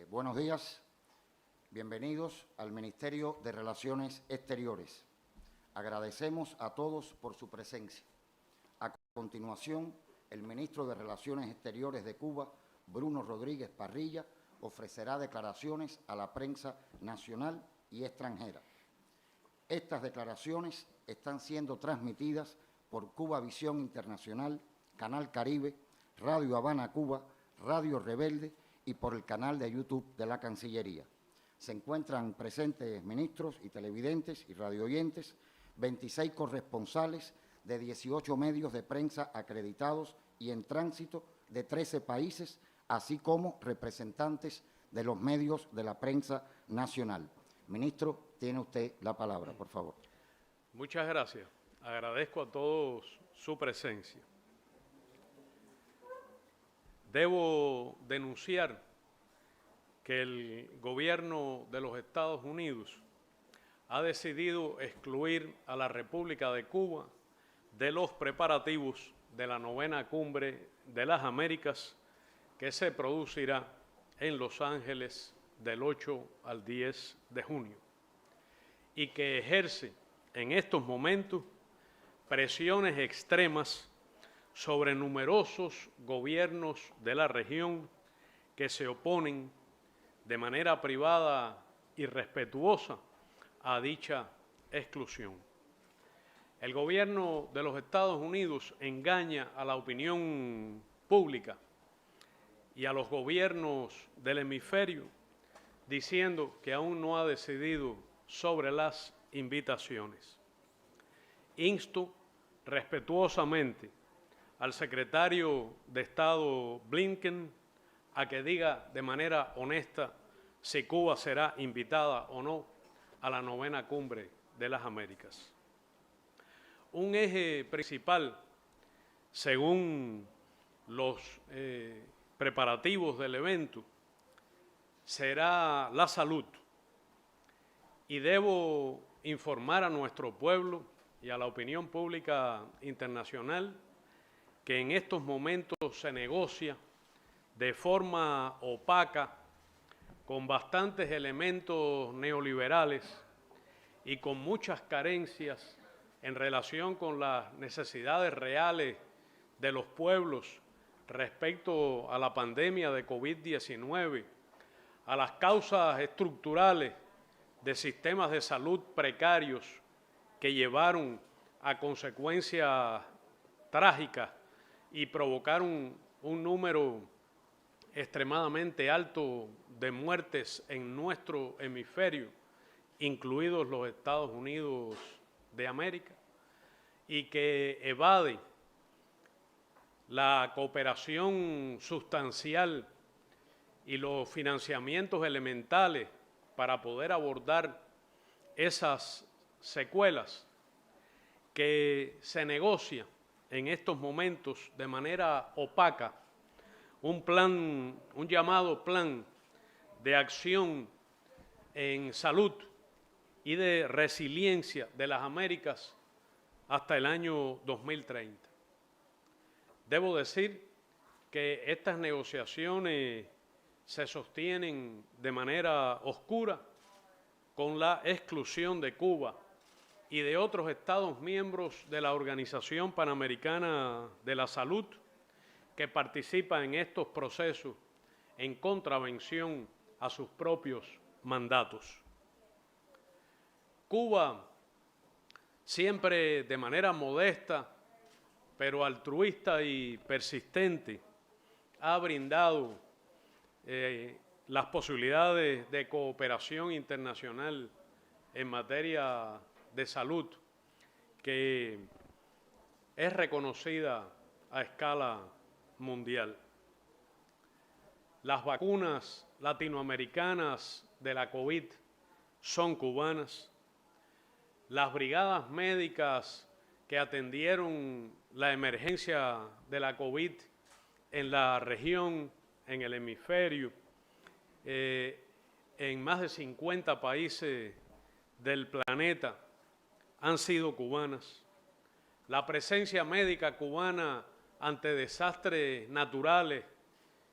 Buenos días, bienvenidos al Ministerio de Relaciones Exteriores. Agradecemos a todos por su presencia. A continuación, el ministro de Relaciones Exteriores de Cuba, Bruno Rodríguez Parrilla, ofrecerá declaraciones a la prensa nacional y extranjera. Estas declaraciones están siendo transmitidas por Cuba Visión Internacional, Canal Caribe, Radio Habana Cuba, Radio Rebelde y por el canal de YouTube de la Cancillería. Se encuentran presentes ministros y televidentes y radioyentes, 26 corresponsales de 18 medios de prensa acreditados y en tránsito de 13 países, así como representantes de los medios de la prensa nacional. Ministro, tiene usted la palabra, por favor. Muchas gracias. Agradezco a todos su presencia. Debo denunciar que el gobierno de los Estados Unidos ha decidido excluir a la República de Cuba de los preparativos de la 9ª Cumbre de las Américas que se producirá en Los Ángeles del 8 al 10 de junio y que ejerce en estos momentos presiones extremas sobre numerosos gobiernos de la región que se oponen de manera privada y respetuosa a dicha exclusión. El gobierno de los Estados Unidos engaña a la opinión pública y a los gobiernos del hemisferio diciendo que aún no ha decidido sobre las invitaciones. Insto respetuosamente al secretario de Estado Blinken a que diga de manera honesta si Cuba será invitada o no a la 9ª Cumbre de las Américas. Un eje principal, según los preparativos del evento, será la salud. Y debo informar a nuestro pueblo y a la opinión pública internacional que en estos momentos se negocia de forma opaca, con bastantes elementos neoliberales y con muchas carencias en relación con las necesidades reales de los pueblos respecto a la pandemia de COVID-19, a las causas estructurales de sistemas de salud precarios que llevaron a consecuencias trágicas y provocaron un número extremadamente alto de muertes en nuestro hemisferio, incluidos los Estados Unidos de América, y que evade la cooperación sustancial y los financiamientos elementales para poder abordar esas secuelas, que se negocia en estos momentos de manera opaca un llamado plan de acción en salud y de resiliencia de las Américas hasta el año 2030. Debo decir que estas negociaciones se sostienen de manera oscura con la exclusión de Cuba y de otros Estados miembros de la Organización Panamericana de la Salud que participan en estos procesos en contravención a sus propios mandatos. Cuba, siempre de manera modesta, pero altruista y persistente, ha brindado las posibilidades de cooperación internacional en materia de salud que es reconocida a escala mundial. Las vacunas latinoamericanas de la COVID son cubanas. Las brigadas médicas que atendieron la emergencia de la COVID en la región, en el hemisferio, en más de 50 países del planeta, han sido cubanas. La presencia médica cubana ante desastres naturales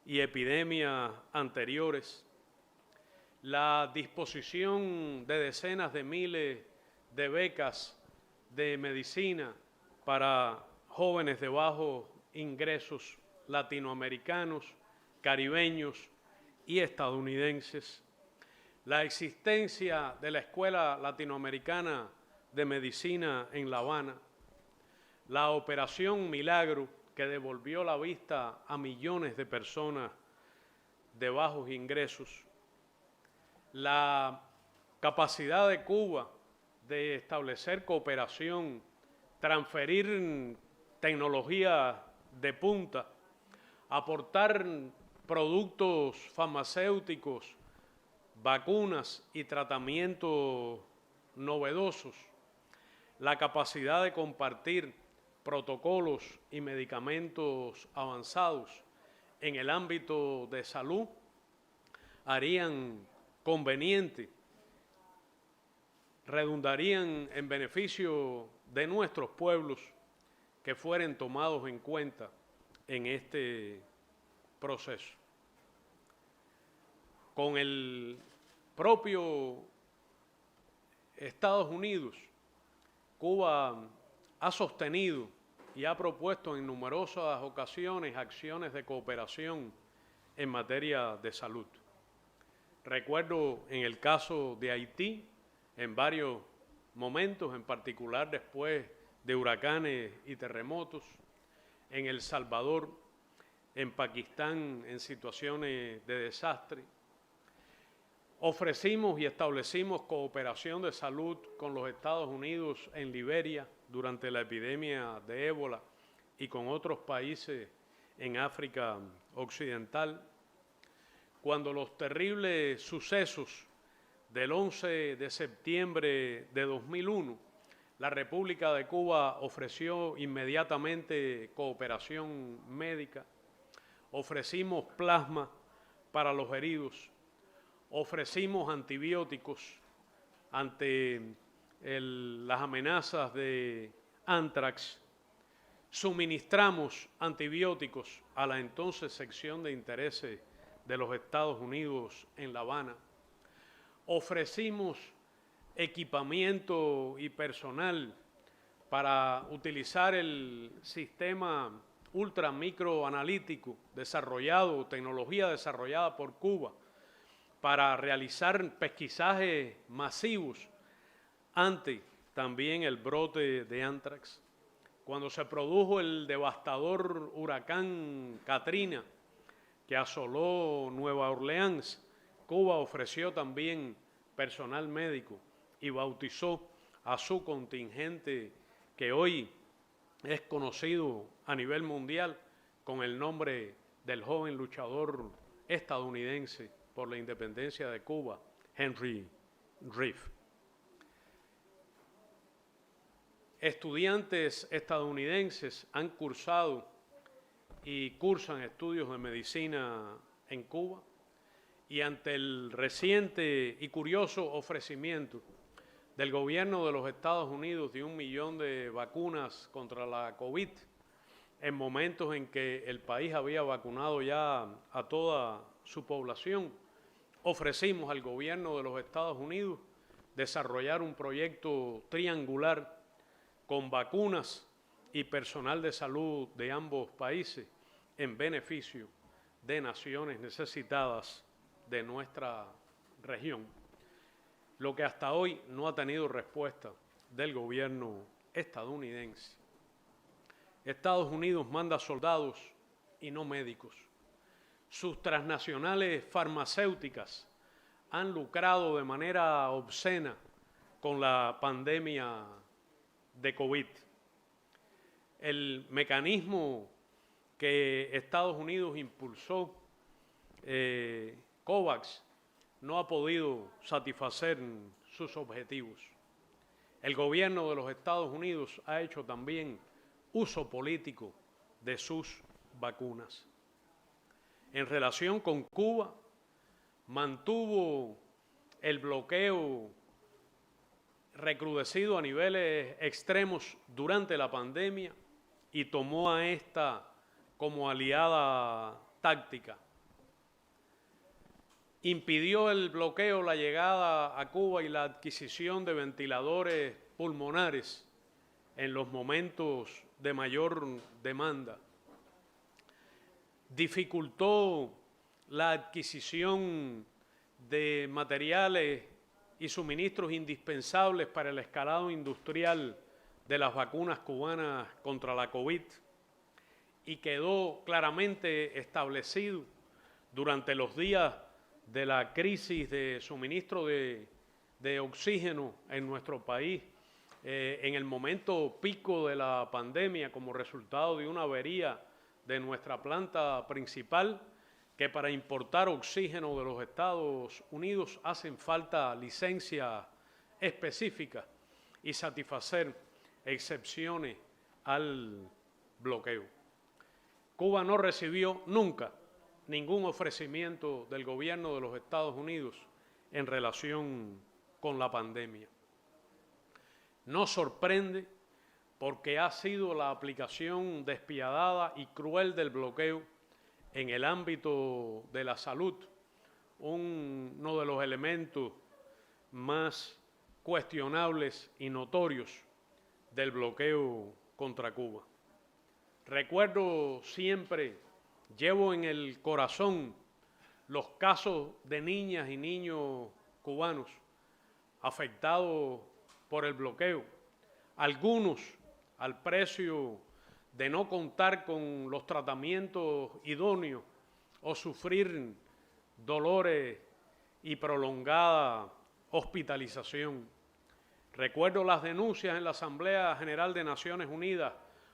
y epidemias anteriores, la disposición de decenas de miles de becas de medicina para jóvenes de bajos ingresos latinoamericanos, caribeños y estadounidenses, la existencia de la Escuela Latinoamericana de Medicina en La Habana, la Operación Milagro, que devolvió la vista a millones de personas de bajos ingresos, la capacidad de Cuba de establecer cooperación, transferir tecnología de punta, aportar productos farmacéuticos, vacunas y tratamientos novedosos, la capacidad de compartir protocolos y medicamentos avanzados en el ámbito de salud harían conveniente, redundarían en beneficio de nuestros pueblos que fueren tomados en cuenta en este proceso. Con el propio Estados Unidos, Cuba ha sostenido y ha propuesto en numerosas ocasiones acciones de cooperación en materia de salud. Recuerdo en el caso de Haití, en varios momentos, en particular después de huracanes y terremotos, en El Salvador, en Pakistán, en situaciones de desastre. Ofrecimos y establecimos cooperación de salud con los Estados Unidos en Liberia durante la epidemia de ébola y con otros países en África Occidental. Cuando los terribles sucesos del 11 de septiembre de 2001, la República de Cuba ofreció inmediatamente cooperación médica, ofrecimos plasma para los heridos, ofrecimos antibióticos ante las amenazas de anthrax, suministramos antibióticos a la entonces sección de intereses de los Estados Unidos en La Habana, ofrecimos equipamiento y personal para utilizar el sistema ultramicroanalítico desarrollado, tecnología desarrollada por Cuba, para realizar pesquisajes masivos ante también el brote de anthrax. Cuando se produjo el devastador huracán Katrina, que asoló Nueva Orleans, Cuba ofreció también personal médico y bautizó a su contingente, que hoy es conocido a nivel mundial con el nombre del joven luchador estadounidense por la independencia de Cuba, Henry Reef. Estudiantes estadounidenses han cursado y cursan estudios de medicina en Cuba, y ante el reciente y curioso ofrecimiento del gobierno de los Estados Unidos de 1 millón de vacunas contra la COVID, en momentos en que el país había vacunado ya a toda su población, ofrecimos al gobierno de los Estados Unidos desarrollar un proyecto triangular con vacunas y personal de salud de ambos países en beneficio de naciones necesitadas de nuestra región, lo que hasta hoy no ha tenido respuesta del gobierno estadounidense. Estados Unidos manda soldados y no médicos. Sus transnacionales farmacéuticas han lucrado de manera obscena con la pandemia de COVID. El mecanismo que Estados Unidos impulsó, COVAX, no ha podido satisfacer sus objetivos. El gobierno de los Estados Unidos ha hecho también uso político de sus vacunas. En relación con Cuba, mantuvo el bloqueo recrudecido a niveles extremos durante la pandemia y tomó a esta como aliada táctica impidió el bloqueo, la llegada a Cuba y la adquisición de ventiladores pulmonares en los momentos de mayor demanda. Dificultó la adquisición de materiales y suministros indispensables para el escalado industrial de las vacunas cubanas contra la COVID, y quedó claramente establecido durante los días de la crisis de suministro de oxígeno en nuestro país, en el momento pico de la pandemia, como resultado de una avería de nuestra planta principal, que para importar oxígeno de los Estados Unidos hacen falta licencias específicas y satisfacer excepciones al bloqueo. Cuba no recibió nunca ningún ofrecimiento del gobierno de los Estados Unidos en relación con la pandemia. No sorprende porque ha sido la aplicación despiadada y cruel del bloqueo en el ámbito de la salud uno de los elementos más cuestionables y notorios del bloqueo contra Cuba. Recuerdo siempre, llevo en el corazón los casos de niñas y niños cubanos afectados por el bloqueo, algunos al precio de no contar con los tratamientos idóneos o sufrir dolores y prolongada hospitalización. Recuerdo las denuncias en la Asamblea General de Naciones Unidas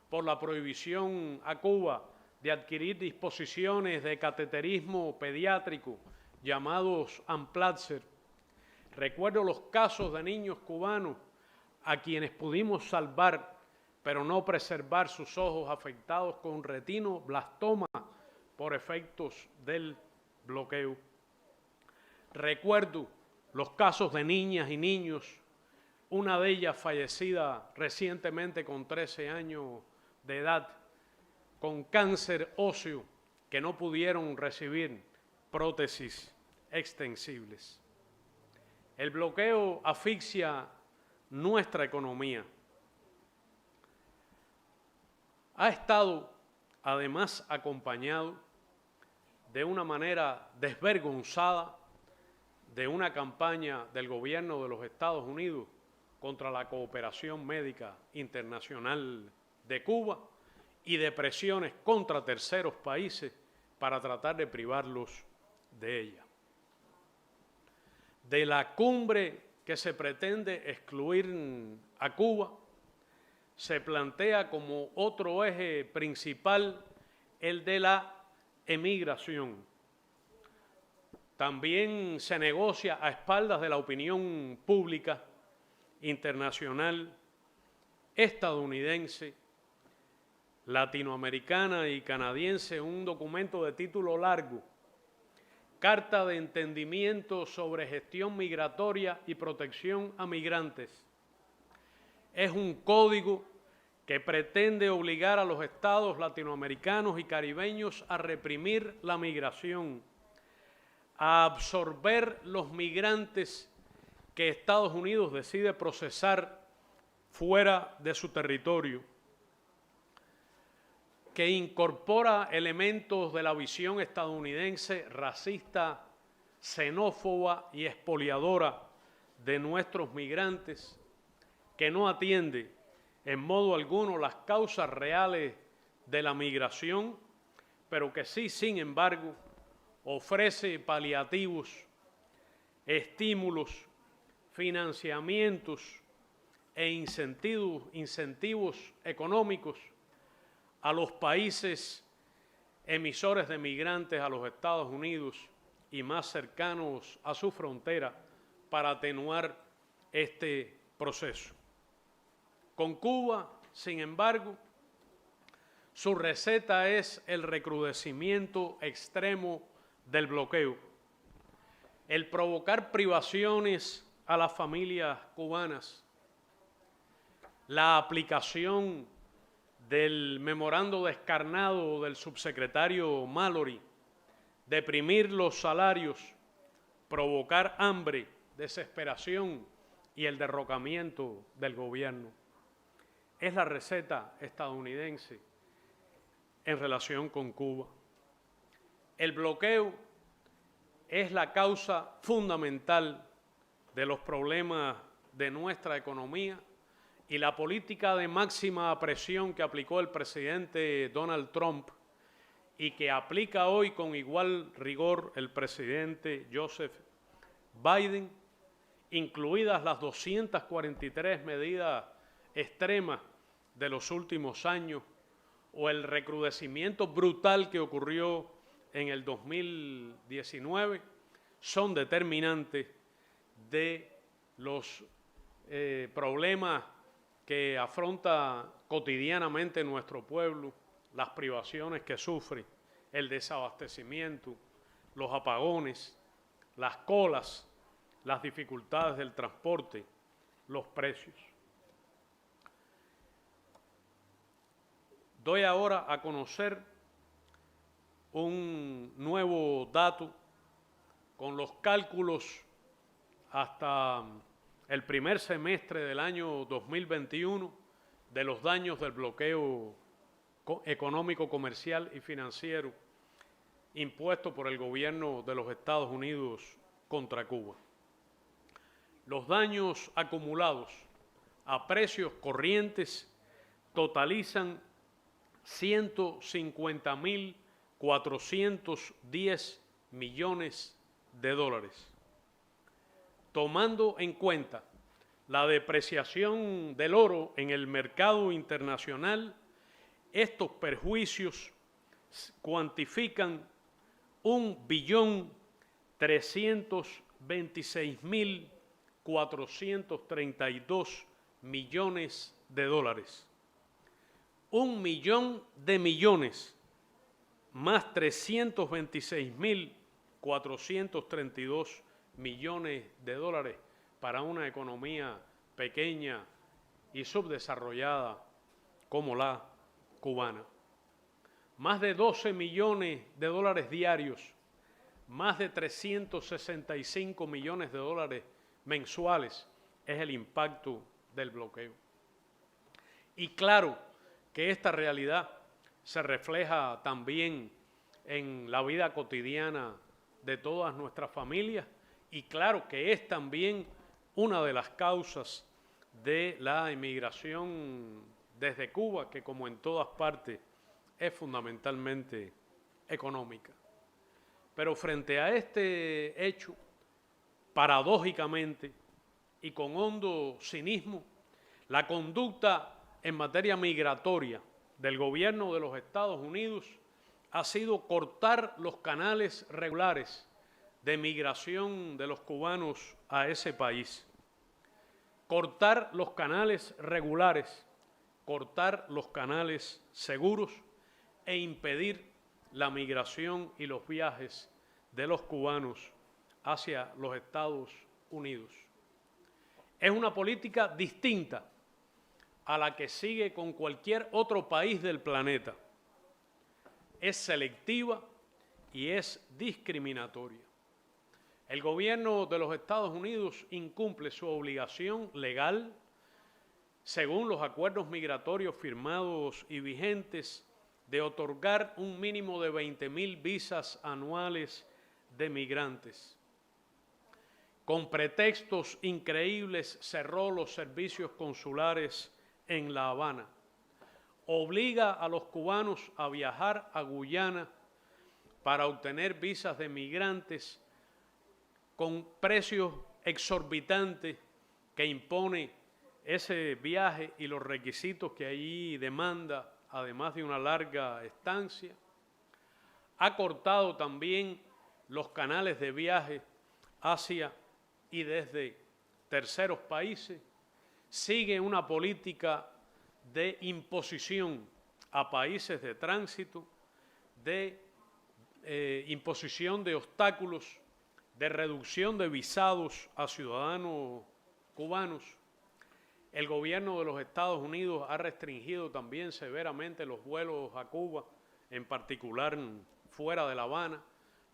por la prohibición a Cuba de adquirir disposiciones de cateterismo pediátrico llamados Amplatzer. Recuerdo los casos de niños cubanos a quienes pudimos salvar, pero no preservar sus ojos afectados con retinoblastoma por efectos del bloqueo. Recuerdo los casos de niñas y niños, una de ellas fallecida recientemente con 13 años de edad, con cáncer óseo, que no pudieron recibir prótesis extensibles. El bloqueo asfixia nuestra economía. Ha estado además acompañado de una manera desvergonzada de una campaña del gobierno de los Estados Unidos contra la cooperación médica internacional de Cuba y de presiones contra terceros países para tratar de privarlos de ella. De la cumbre que se pretende excluir a Cuba, se plantea como otro eje principal el de la emigración. También se negocia a espaldas de la opinión pública internacional, estadounidense, latinoamericana y canadiense, un documento de título largo, Carta de Entendimiento sobre Gestión Migratoria y Protección a Migrantes. Es un código que pretende obligar a los estados latinoamericanos y caribeños a reprimir la migración, a absorber los migrantes que Estados Unidos decide procesar fuera de su territorio, que incorpora elementos de la visión estadounidense racista, xenófoba y expoliadora de nuestros migrantes, que no atiende en modo alguno las causas reales de la migración, pero que sí, sin embargo, ofrece paliativos, estímulos, financiamientos e incentivos económicos a los países emisores de migrantes, a los Estados Unidos y más cercanos a su frontera, para atenuar este proceso. Con Cuba, sin embargo, su receta es el recrudecimiento extremo del bloqueo, el provocar privaciones a las familias cubanas, la aplicación del memorando descarnado del subsecretario Mallory, deprimir los salarios provocar hambre, desesperación y el derrocamiento del gobierno. Es la receta estadounidense en relación con Cuba. El bloqueo es la causa fundamental de los problemas de nuestra economía y la política de máxima presión que aplicó el presidente Donald Trump y que aplica hoy con igual rigor el presidente Joseph Biden, incluidas las 243 medidas extremas de los últimos años o el recrudecimiento brutal que ocurrió en el 2019, son determinantes de los problemas que afronta cotidianamente nuestro pueblo, las privaciones que sufre, el desabastecimiento, los apagones, las colas, las dificultades del transporte, los precios. Doy ahora a conocer un nuevo dato con los cálculos hasta el primer semestre del año 2021 de los daños del bloqueo económico, comercial y financiero impuesto por el gobierno de los Estados Unidos contra Cuba. Los daños acumulados a precios corrientes totalizan 150.410 millones de dólares. Tomando en cuenta la depreciación del oro en el mercado internacional, estos perjuicios cuantifican 1.326.432 millones de dólares. 1 millón de millones más 326.432 millones de dólares para una economía pequeña y subdesarrollada como la cubana. Más de 12 millones de dólares diarios, más de 365 millones de dólares mensuales es el impacto del bloqueo. Y claro que esta realidad se refleja también en la vida cotidiana de todas nuestras familias y claro que es también una de las causas de la inmigración desde Cuba, que como en todas partes es fundamentalmente económica. Pero frente a este hecho, paradójicamente y con hondo cinismo, la conducta en materia migratoria del gobierno de los Estados Unidos ha sido cortar los canales regulares de migración de los cubanos a ese país. Cortar los canales regulares, cortar los canales seguros e impedir la migración y los viajes de los cubanos hacia los Estados Unidos. Es una política distinta a la que sigue con cualquier otro país del planeta. Es selectiva y es discriminatoria. El gobierno de los Estados Unidos incumple su obligación legal según los acuerdos migratorios firmados y vigentes de otorgar un mínimo de 20.000 visas anuales de migrantes. Con pretextos increíbles cerró los servicios consulares en La Habana. Obliga a los cubanos a viajar a Guyana para obtener visas de migrantes con precios exorbitantes que impone ese viaje y los requisitos que allí demanda, además de una larga estancia. Ha cortado también los canales de viaje hacia y desde terceros países. Sigue una política de imposición a países de tránsito, de imposición de obstáculos, de reducción de visados a ciudadanos cubanos. El gobierno de los Estados Unidos ha restringido también severamente los vuelos a Cuba, en particular fuera de La Habana,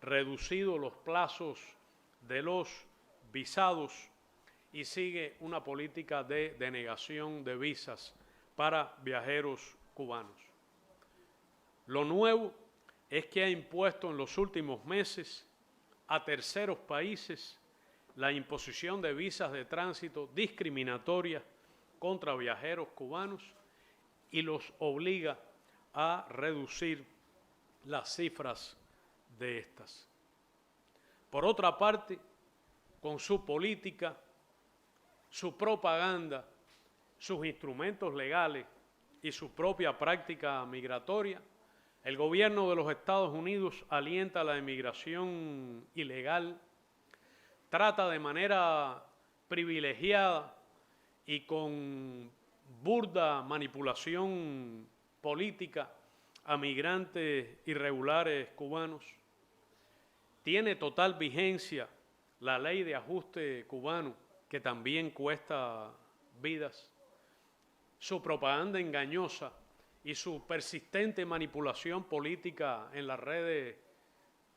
reducido los plazos de los visados y sigue una política de denegación de visas para viajeros cubanos. Lo nuevo es que ha impuesto en los últimos meses a terceros países la imposición de visas de tránsito discriminatorias contra viajeros cubanos y los obliga a reducir las cifras de estas. Por otra parte, con su política, su propaganda, sus instrumentos legales y su propia práctica migratoria, el gobierno de los Estados Unidos alienta la emigración ilegal, trata de manera privilegiada y con burda manipulación política a migrantes irregulares cubanos. Tiene total vigencia la ley de ajuste cubano, que también cuesta vidas. Su propaganda engañosa y su persistente manipulación política en las redes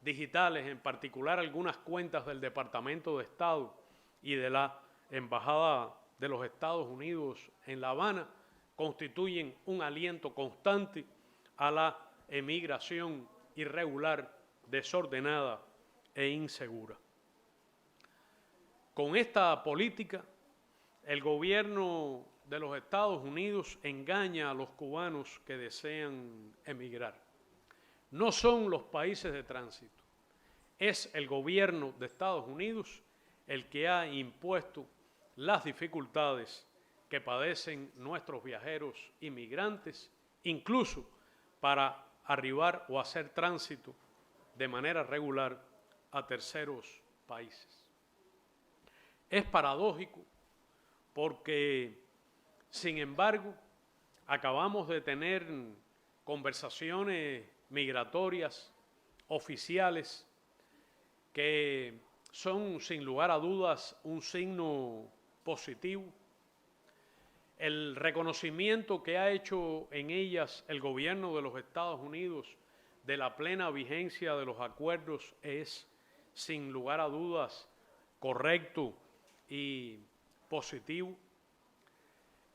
digitales, en particular algunas cuentas del Departamento de Estado y de la Embajada de los Estados Unidos en La Habana, constituyen un aliento constante a la emigración irregular, desordenada e insegura. Con esta política, el gobierno de los Estados Unidos engaña a los cubanos que desean emigrar. No son los países de tránsito, es el gobierno de Estados Unidos el que ha impuesto las dificultades que padecen nuestros viajeros inmigrantes, incluso para arribar o hacer tránsito de manera regular a terceros países. Es paradójico porque, sin embargo, acabamos de tener conversaciones migratorias oficiales que son, sin lugar a dudas, un signo positivo. El reconocimiento que ha hecho en ellas el gobierno de los Estados Unidos de la plena vigencia de los acuerdos es, sin lugar a dudas, correcto y positivo.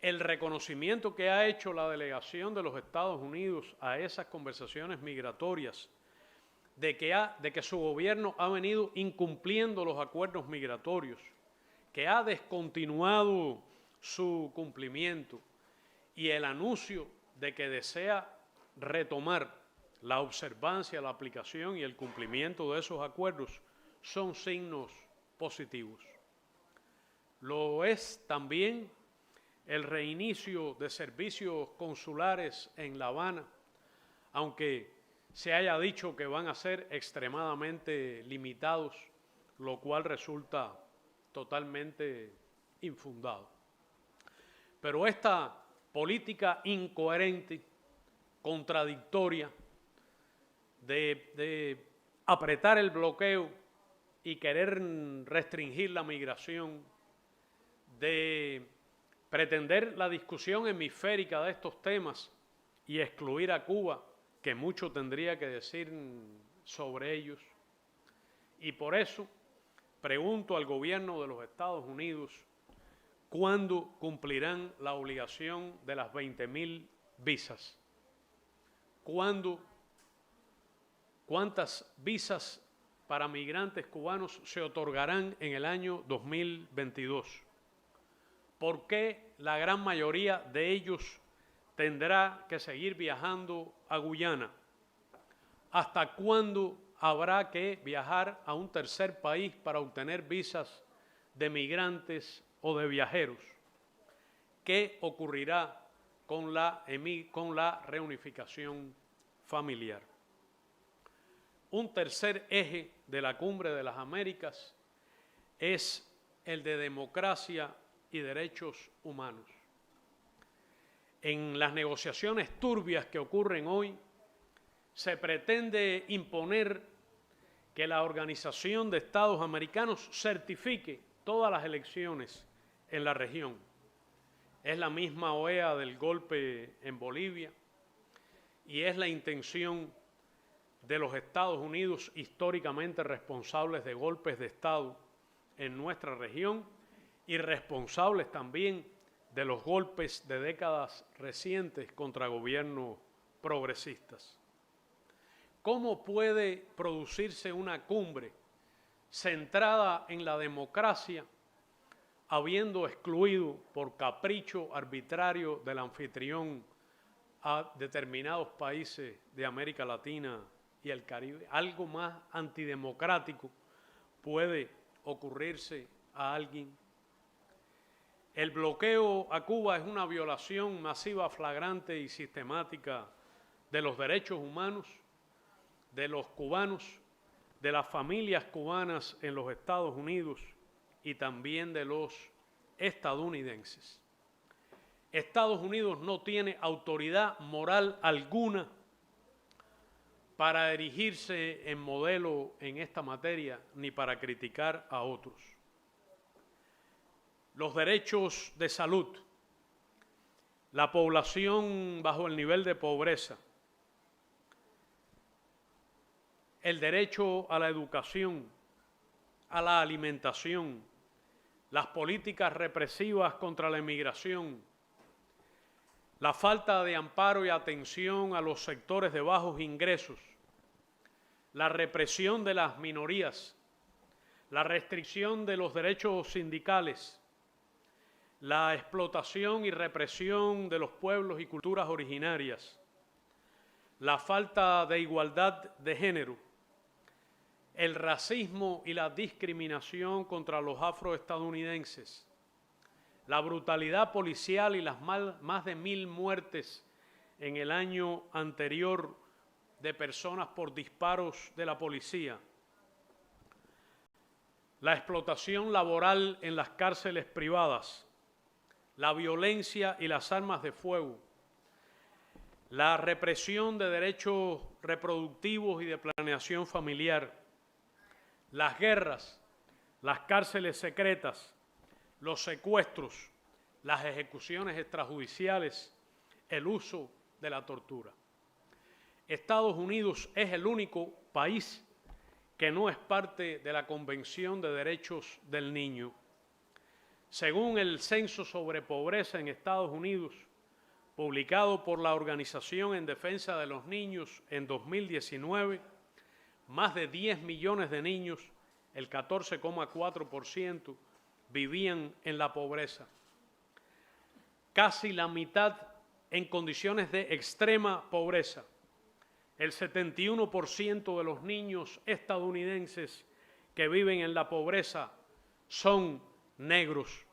El reconocimiento que ha hecho la delegación de los Estados Unidos a esas conversaciones migratorias de que su gobierno ha venido incumpliendo los acuerdos migratorios, que ha descontinuado su cumplimiento y el anuncio de que desea retomar la observancia, la aplicación y el cumplimiento de esos acuerdos son signos positivos. Lo es también el reinicio de servicios consulares en La Habana, aunque se haya dicho que van a ser extremadamente limitados, lo cual resulta totalmente infundado. Pero esta política incoherente, contradictoria, de apretar el bloqueo y querer restringir la migración, de pretender la discusión hemisférica de estos temas y excluir a Cuba, que mucho tendría que decir sobre ellos. Y por eso pregunto al gobierno de los Estados Unidos cuándo cumplirán la obligación de las 20.000 visas. ¿Cuántas visas para migrantes cubanos se otorgarán en el año 2022? ¿Por qué la gran mayoría de ellos tendrá que seguir viajando a Guyana? ¿Hasta cuándo habrá que viajar a un tercer país para obtener visas de migrantes o de viajeros? ¿Qué ocurrirá con la reunificación familiar? Un tercer eje de la Cumbre de las Américas es el de democracia y derechos humanos. En las negociaciones turbias que ocurren hoy, se pretende imponer que la Organización de Estados Americanos certifique todas las elecciones en la región. Es la misma OEA del golpe en Bolivia y es la intención de los Estados Unidos históricamente responsables de golpes de Estado en nuestra región y responsables también de los golpes de décadas recientes contra gobiernos progresistas. ¿Cómo puede producirse una cumbre centrada en la democracia, habiendo excluido por capricho arbitrario del anfitrión a determinados países de América Latina y el Caribe? Algo más antidemocrático puede ocurrirse a alguien. El bloqueo a Cuba es una violación masiva, flagrante y sistemática de los derechos humanos de los cubanos, de las familias cubanas en los Estados Unidos y también de los estadounidenses. Estados Unidos no tiene autoridad moral alguna para erigirse en modelo en esta materia ni para criticar a otros. Los derechos de salud, la población bajo el nivel de pobreza, el derecho a la educación, a la alimentación, las políticas represivas contra la emigración, la falta de amparo y atención a los sectores de bajos ingresos, la represión de las minorías, la restricción de los derechos sindicales, la explotación y represión de los pueblos y culturas originarias, la falta de igualdad de género, el racismo y la discriminación contra los afroestadounidenses, la brutalidad policial y las más de 1000 muertes en el año anterior de personas por disparos de la policía, la explotación laboral en las cárceles privadas, la violencia y las armas de fuego, la represión de derechos reproductivos y de planeación familiar, las guerras, las cárceles secretas, los secuestros, las ejecuciones extrajudiciales, el uso de la tortura. Estados Unidos es el único país que no es parte de la Convención de Derechos del Niño. Según el Censo sobre Pobreza en Estados Unidos, publicado por la Organización en Defensa de los Niños en 2019, más de 10 millones de niños, el 14,4%, vivían en la pobreza. Casi la mitad en condiciones de extrema pobreza. El 71% de los niños estadounidenses que viven en la pobreza son negros.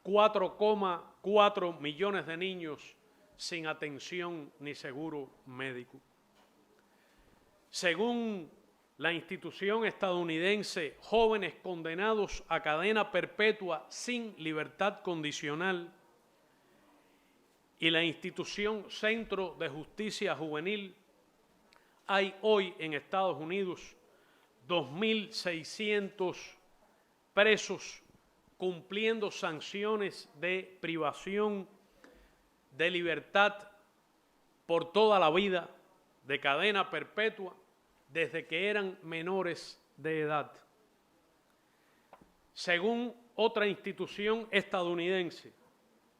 4,4 millones de niños sin atención ni seguro médico. Según la institución estadounidense, jóvenes condenados a cadena perpetua sin libertad condicional y la institución Centro de Justicia Juvenil, hay hoy en Estados Unidos 2.600 presos cumpliendo sanciones de privación de libertad por toda la vida, de cadena perpetua, desde que eran menores de edad. Según otra institución estadounidense,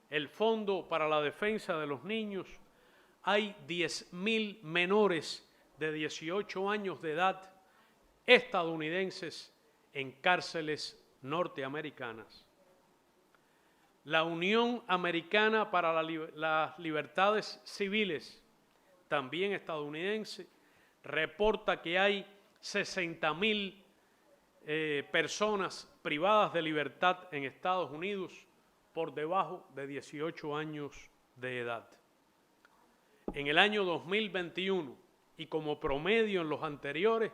el Fondo para la Defensa de los Niños, hay 10.000 menores de 18 años de edad estadounidenses en cárceles norteamericanas. La Unión Americana para las Libertades Civiles, también estadounidense, reporta que hay 60.000 personas privadas de libertad en Estados Unidos por debajo de 18 años de edad. En el año 2021, y como promedio en los anteriores,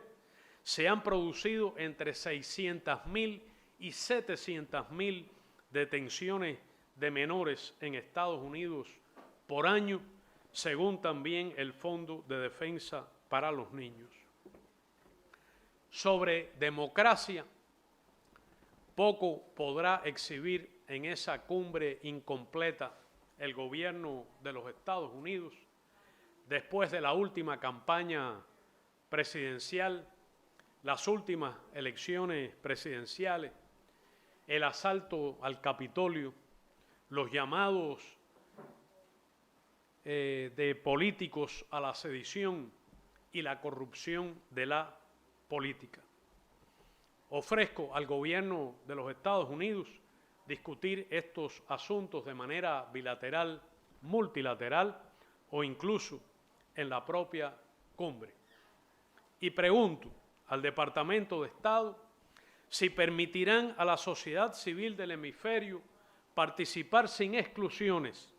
se han producido entre 600.000 y 700.000 detenciones de menores en Estados Unidos por año, según también el Fondo de Defensa para los Niños. Sobre democracia, poco podrá exhibir en esa cumbre incompleta el gobierno de los Estados Unidos después de la última campaña presidencial, las últimas elecciones presidenciales, el asalto al Capitolio, los llamados de políticos a la sedición y la corrupción de la política. Ofrezco al gobierno de los Estados Unidos discutir estos asuntos de manera bilateral, multilateral o incluso en la propia cumbre. Y pregunto al Departamento de Estado si permitirán a la sociedad civil del hemisferio participar sin exclusiones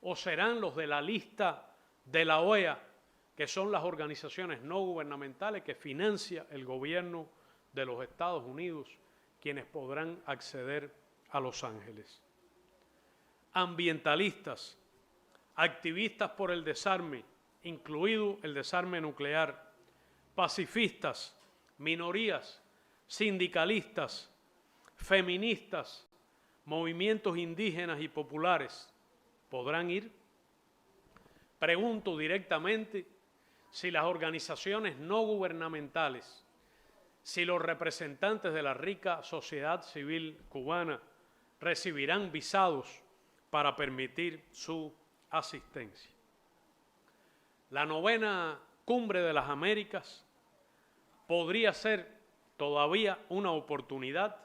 o serán los de la lista de la OEA, que son las organizaciones no gubernamentales que financia el gobierno de los Estados Unidos, quienes podrán acceder a Los Ángeles. Ambientalistas, activistas por el desarme, incluido el desarme nuclear, pacifistas, minorías, sindicalistas, feministas, movimientos indígenas y populares, ¿podrán ir? Pregunto directamente si las organizaciones no gubernamentales, si los representantes de la rica sociedad civil cubana recibirán visados para permitir su asistencia. La 9ª Cumbre de las Américas podría ser todavía una oportunidad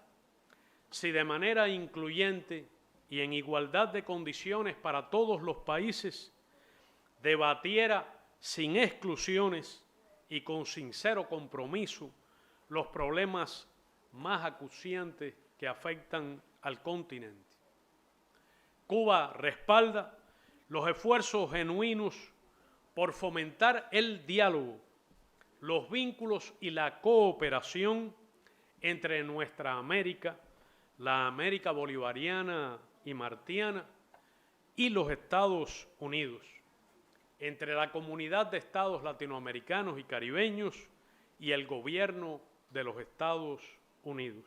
si de manera incluyente y en igualdad de condiciones para todos los países debatiera sin exclusiones y con sincero compromiso los problemas más acuciantes que afectan al continente. Cuba respalda los esfuerzos genuinos por fomentar el diálogo, los vínculos y la cooperación entre nuestra América, la América bolivariana y martiana, y los Estados Unidos, entre la comunidad de estados latinoamericanos y caribeños y el gobierno de los Estados Unidos.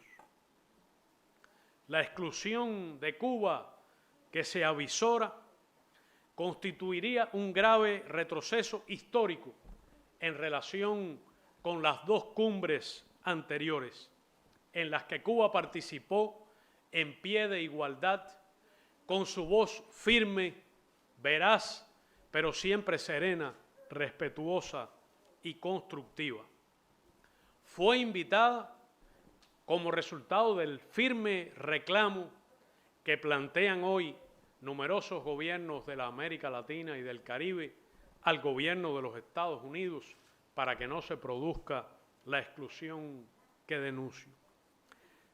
La exclusión de Cuba que se avisora constituiría un grave retroceso histórico en relación con las 2 cumbres anteriores, en las que Cuba participó en pie de igualdad, con su voz firme, veraz, pero siempre serena, respetuosa y constructiva. Fue invitada como resultado del firme reclamo que plantean hoy numerosos gobiernos de la América Latina y del Caribe al gobierno de los Estados Unidos para que no se produzca la exclusión que denuncio.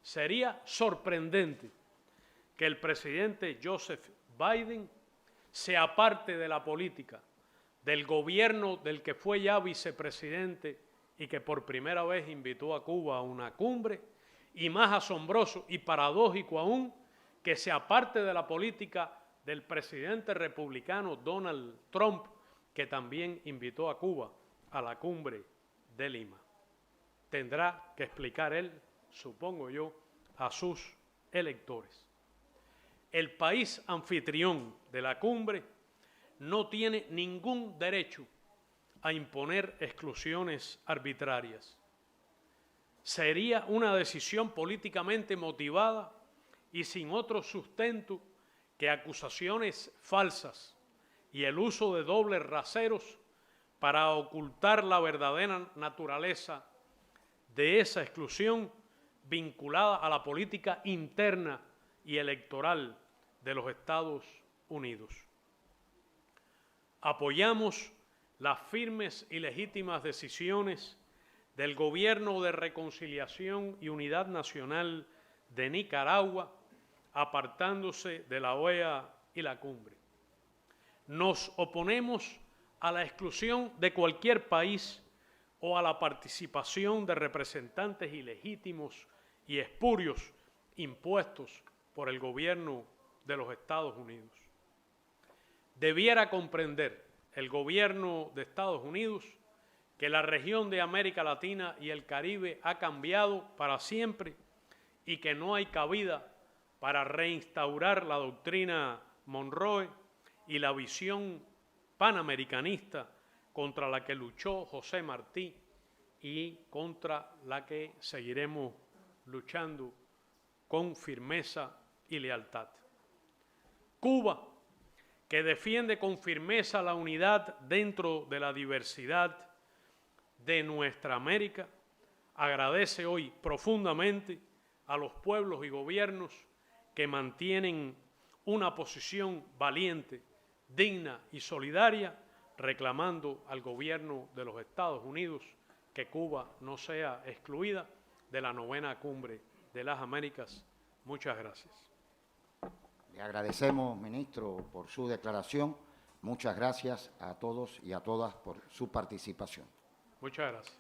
Sería sorprendente que el presidente Joseph Biden se aparte de la política del gobierno del que fue ya vicepresidente y que por primera vez invitó a Cuba a una cumbre, y más asombroso y paradójico aún, que se aparte de la política del presidente republicano Donald Trump, que también invitó a Cuba a la cumbre de Lima. Tendrá que explicar él, supongo yo, a sus electores. El país anfitrión de la cumbre no tiene ningún derecho a imponer exclusiones arbitrarias. Sería una decisión políticamente motivada y sin otro sustento que acusaciones falsas y el uso de dobles raseros para ocultar la verdadera naturaleza de esa exclusión vinculada a la política interna y electoral de los Estados Unidos. Apoyamos las firmes y legítimas decisiones del Gobierno de Reconciliación y Unidad Nacional de Nicaragua, apartándose de la OEA y la cumbre. Nos oponemos a la exclusión de cualquier país o a la participación de representantes ilegítimos y espurios impuestos por el gobierno de los Estados Unidos. Debiera comprender el gobierno de Estados Unidos que la región de América Latina y el Caribe ha cambiado para siempre y que no hay cabida para reinstaurar la doctrina Monroe y la visión panamericanista contra la que luchó José Martí y contra la que seguiremos luchando con firmeza y lealtad. Cuba, que defiende con firmeza la unidad dentro de la diversidad de nuestra América, agradece hoy profundamente a los pueblos y gobiernos que mantienen una posición valiente, digna y solidaria, reclamando al gobierno de los Estados Unidos que Cuba no sea excluida de la 9ª Cumbre de las Américas. Muchas gracias. Le agradecemos, ministro, por su declaración. Muchas gracias a todos y a todas por su participación. Muchas gracias.